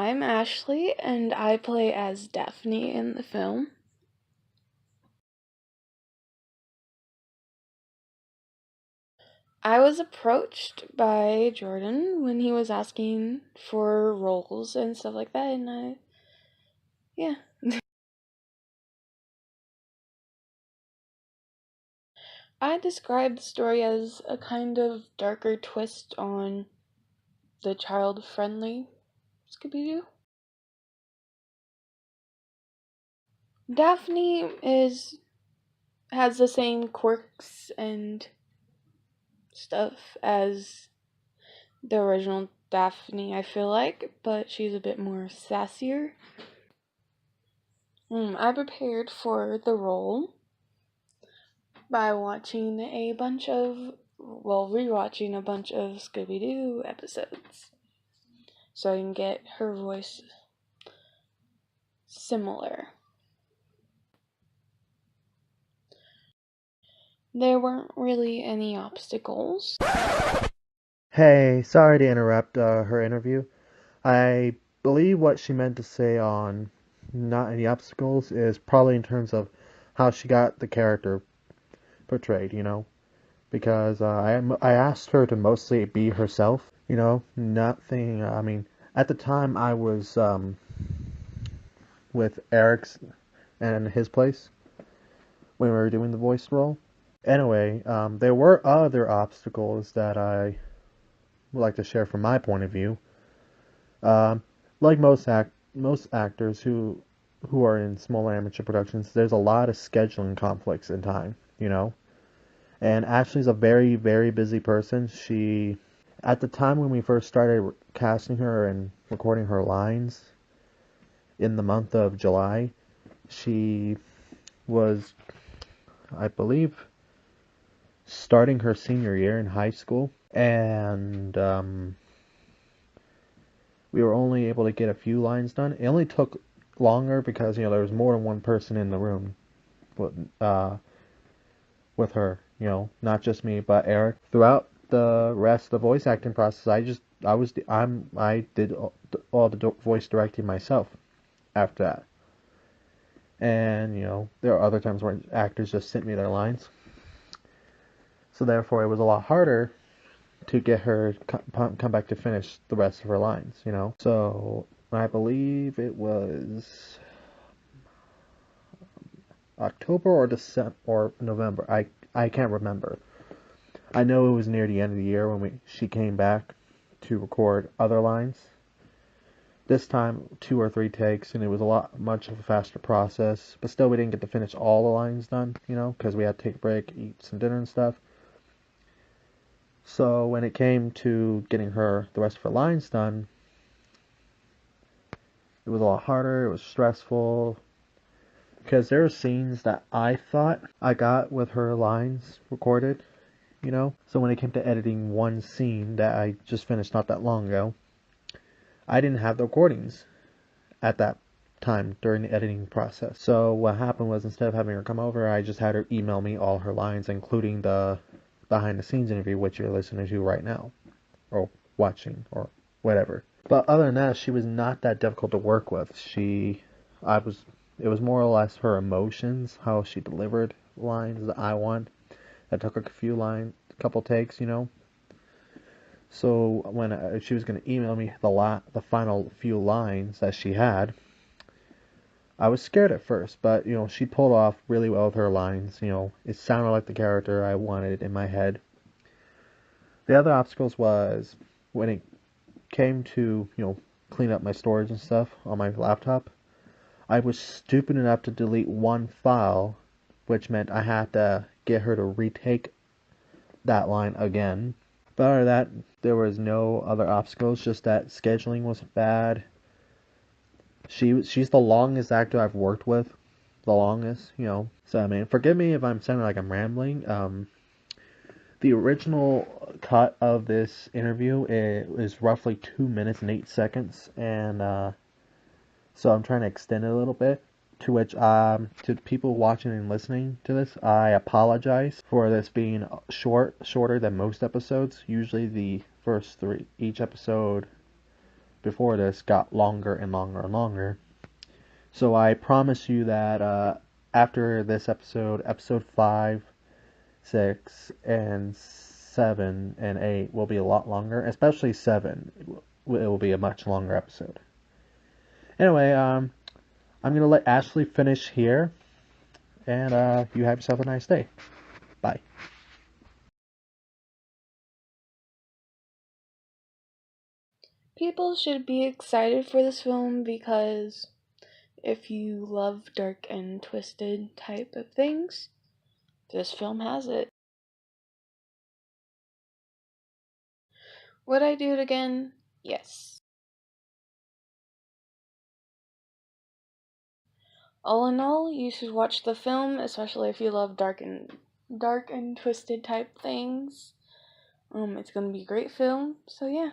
I'm Ashley, and I play as Daphne in the film. I was approached by Jordan when he was asking for roles and stuff like that, and yeah. I describe the story as a kind of darker twist on the child-friendly Scooby-Doo. Daphne has the same quirks and stuff as the original Daphne, I feel like, but she's a bit more sassier. I prepared for the role by rewatching a bunch of Scooby-Doo episodes, so I can get her voice similar. There weren't really any obstacles. Hey, sorry to interrupt her interview. I believe what she meant to say on not any obstacles is probably in terms of how she got the character portrayed, because I asked her to mostly be herself, nothing. I mean, at the time I was with Eric's and his place when we were doing the voice role. Anyway, there were other obstacles that I would like to share from my point of view. Like most actors who are in smaller amateur productions, there's a lot of scheduling conflicts in time, And Ashley's a very, very busy person. At the time when we first started casting her and recording her lines in the month of July, she was, I believe, starting her senior year in high school, and we were only able to get a few lines done. It only took longer because there was more than one person in the room with her, not just me but Eric. Throughout the rest of the voice acting process, I did all the voice directing myself after that. And there are other times where actors just sent me their lines, so therefore it was a lot harder to get her come back to finish the rest of her lines, So I believe it was October or December or November. I can't remember. I know it was near the end of the year when she came back to record other lines. This time 2 or 3 takes, and it was much of a faster process. But still, we didn't get to finish all the lines done, because we had to take a break, eat some dinner and stuff. So when it came to getting her the rest of her lines done, it was a lot harder. It was stressful because there were scenes that I thought I got with her lines recorded, So when it came to editing one scene that I just finished not that long ago, I didn't have the recordings at that time during the editing process. So what happened was, instead of having her come over, I just had her email me all her lines, including the behind the scenes interview, which you're listening to right now, or watching, or whatever. But other than that, she was not that difficult to work with. It was more or less her emotions, how she delivered lines that I want. That took a couple takes, So when she was going to email me the final few lines that she had, I was scared at first, but she pulled off really well with her lines. It sounded like the character I wanted in my head. The other obstacles was when it came to clean up my storage and stuff on my laptop. I was stupid enough to delete one file, which meant I had to get her to retake that line again. But other than that, there was no other obstacles. Just that scheduling was bad. She's the longest actor I've worked with, the longest, So I mean, forgive me if I'm sounding like I'm rambling. The original cut of this interview is roughly 2 minutes and 8 seconds, and so I'm trying to extend it a little bit. To which, to people watching and listening to this, I apologize for this being shorter than most episodes. Usually, the first 3, each episode before this got longer and longer and longer. So I promise you that after this episode, episode 5, 6, and 7, and 8 will be a lot longer. Especially 7. It will be a much longer episode. Anyway, I'm going to let Ashley finish here. And you have yourself a nice day. Bye. People should be excited for this film because if you love dark and twisted type of things, this film has it. Would I do it again? Yes. All in all, you should watch the film, especially if you love dark and twisted type things. It's gonna be a great film, so yeah.